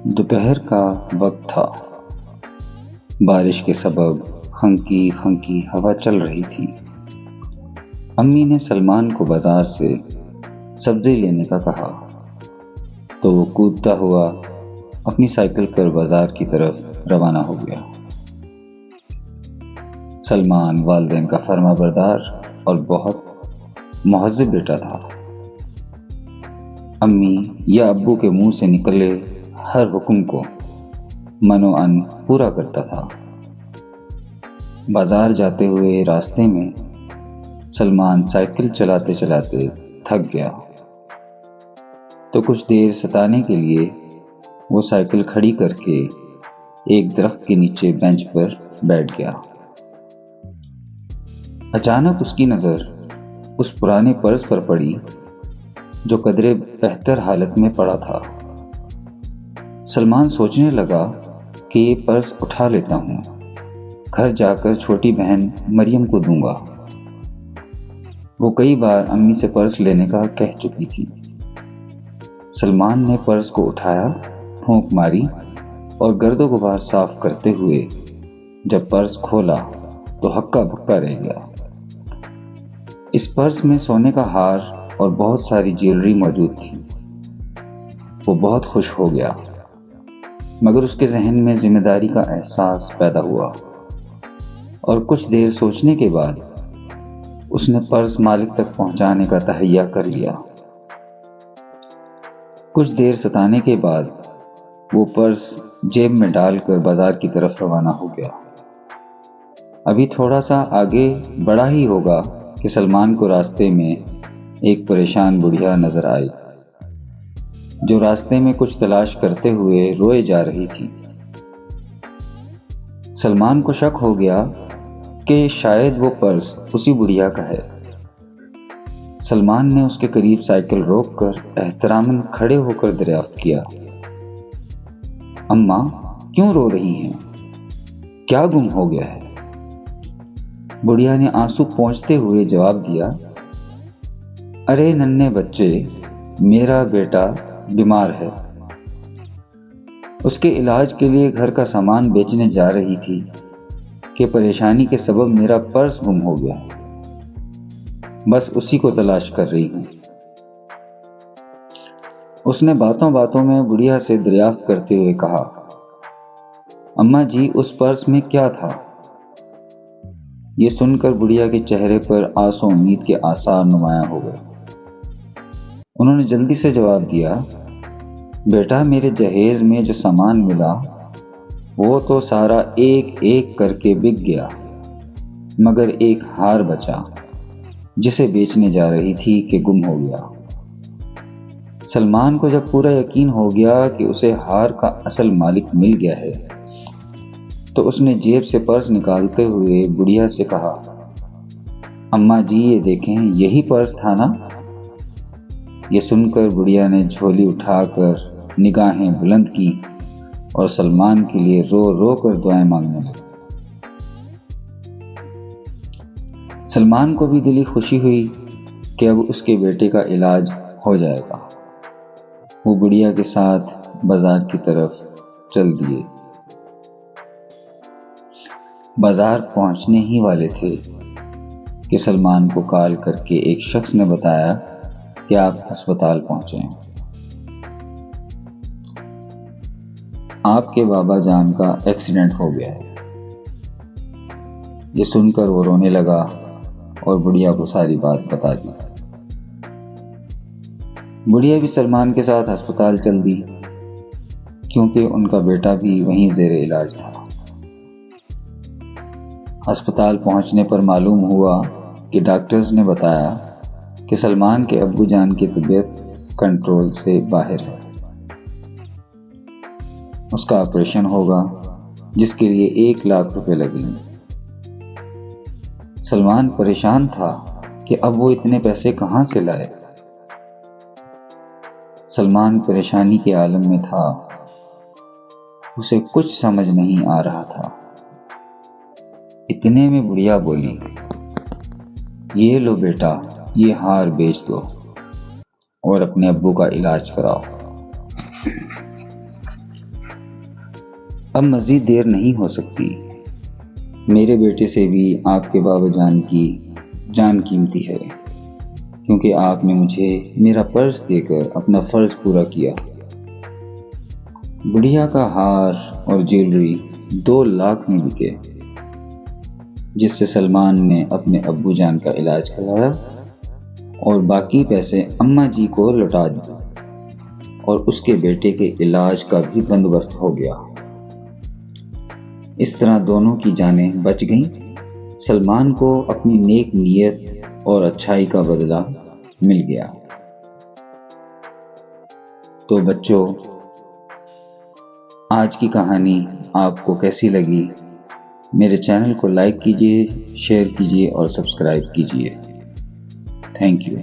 دوپہر کا وقت تھا۔ بارش کے سبب ہنکی ہنکی ہوا چل رہی تھی۔ امی نے سلمان کو بازار سے سبزی لینے کا کہا تو وہ کودتا ہوا اپنی سائیکل پر بازار کی طرف روانہ ہو گیا۔ سلمان والدین کا فرما بردار اور بہت مہذب بیٹا تھا۔ امی یا ابو کے منہ سے نکلے ہر حکم کو منوعن پورا کرتا تھا۔ بازار جاتے ہوئے راستے میں سلمان سائیکل چلاتے چلاتے تھک گیا تو کچھ دیر ستانے کے لیے وہ سائیکل کھڑی کر کے ایک درخت کے نیچے بینچ پر بیٹھ گیا۔ اچانک اس کی نظر اس پرانے پرس پر پڑی جو قدرے بہتر حالت میں پڑا تھا۔ سلمان سوچنے لگا کہ یہ پرس اٹھا لیتا ہوں، گھر جا کر چھوٹی بہن مریم کو دوں گا۔ وہ کئی بار امی سے پرس لینے کا کہہ چکی تھی۔ سلمان نے پرس کو اٹھایا، پھونک ماری اور گرد و غبار صاف کرتے ہوئے جب پرس کھولا تو ہکا بکا رہ گیا۔ اس پرس میں سونے کا ہار اور بہت ساری جیولری موجود تھی۔ وہ بہت خوش ہو گیا، مگر اس کے ذہن میں ذمہ داری کا احساس پیدا ہوا اور کچھ دیر سوچنے کے بعد اس نے پرس مالک تک پہنچانے کا تہیہ کر لیا۔ کچھ دیر ستانے کے بعد وہ پرس جیب میں ڈال کر بازار کی طرف روانہ ہو گیا۔ ابھی تھوڑا سا آگے بڑھا ہی ہوگا کہ سلمان کو راستے میں ایک پریشان بڑھیا نظر آئی جو راستے میں کچھ تلاش کرتے ہوئے روئے جا رہی تھی۔ سلمان کو شک ہو گیا کہ شاید وہ پرس اسی بڑھیا کا ہے۔ سلمان نے اس کے قریب سائیکل روک کر احتراماً کھڑے ہو کر دریافت کیا، اماں کیوں رو رہی ہیں؟ کیا گم ہو گیا ہے؟ بڑھیا نے آنسو پونچھتے ہوئے جواب دیا، ارے ننھے بچے، میرا بیٹا بیمار ہے۔ اس کے علاج کے لیے گھر کا سامان بیچنے جا رہی تھی کہ پریشانی کے سبب میرا پرس گم ہو گیا، بس اسی کو تلاش کر رہی ہوں۔ اس نے باتوں باتوں میں بڑھیا سے دریافت کرتے ہوئے کہا، اماں جی اس پرس میں کیا تھا؟ یہ سن کر بڑھیا کے چہرے پر آس و امید کے آثار نمایاں ہو گئے۔ انہوں نے جلدی سے جواب دیا، بیٹا میرے جہیز میں جو سامان ملا وہ تو سارا ایک ایک کر کے بک گیا، مگر ایک ہار بچا جسے بیچنے جا رہی تھی کہ گم ہو گیا۔ سلمان کو جب پورا یقین ہو گیا کہ اسے ہار کا اصل مالک مل گیا ہے تو اس نے جیب سے پرس نکالتے ہوئے بڑھیا سے کہا، اماں جی یہ دیکھیں، یہی پرس تھا نا؟ یہ سن کر بڑھیا نے جھولی اٹھا کر نگاہیں بلند کی اور سلمان کے لیے رو رو کر دعائیں مانگنے لگی۔ سلمان کو بھی دلی خوشی ہوئی کہ اب اس کے بیٹے کا علاج ہو جائے گا۔ وہ بڑھیا کے ساتھ بازار کی طرف چل دیے۔ بازار پہنچنے ہی والے تھے کہ سلمان کو کال کر کے ایک شخص نے بتایا کہ آپ ہسپتال پہنچے ہیں۔ آپ کے بابا جان کا ایکسیڈنٹ ہو گیا ہے۔ یہ سن کر وہ رونے لگا اور بڑھیا کو ساری بات بتا دی۔ بڑھیا بھی سلمان کے ساتھ ہسپتال چل دی کیونکہ ان کا بیٹا بھی وہیں زیر علاج تھا۔ ہسپتال پہنچنے پر معلوم ہوا کہ ڈاکٹرز نے بتایا کہ سلمان کے ابو جان کی طبیعت کنٹرول سے باہر ہے۔ اس کا آپریشن ہوگا جس کے لیے 1 لاکھ روپے لگیں گے۔ سلمان پریشان تھا کہ اب وہ اتنے پیسے کہاں سے لائے۔ سلمان پریشانی کے عالم میں تھا، اسے کچھ سمجھ نہیں آ رہا تھا۔ اتنے میں بڑھیا بولی، یہ لو بیٹا، یہ ہار بیچ دو اور اپنے ابو کا علاج کراؤ۔ اب مزید دیر نہیں ہو سکتی۔ میرے بیٹے سے بھی آپ کے بابا جان کی جان قیمتی ہے، کیونکہ آپ نے مجھے میرا پرس دے کر اپنا فرض پورا کیا۔ بڑھیا کا ہار اور جیولری 2 لاکھ میں بکے، جس سے سلمان نے اپنے ابو جان کا علاج کرایا اور باقی پیسے اماں جی کو لوٹا دیے، اور اس کے بیٹے کے علاج کا بھی بندوبست ہو گیا۔ اس طرح دونوں کی جانیں بچ گئیں۔ سلمان کو اپنی نیک نیت اور اچھائی کا بدلہ مل گیا۔ تو بچوں، آج کی کہانی آپ کو کیسی لگی؟ میرے چینل کو لائک کیجیے، شیئر کیجیے اور سبسکرائب کیجیے۔ Thank you.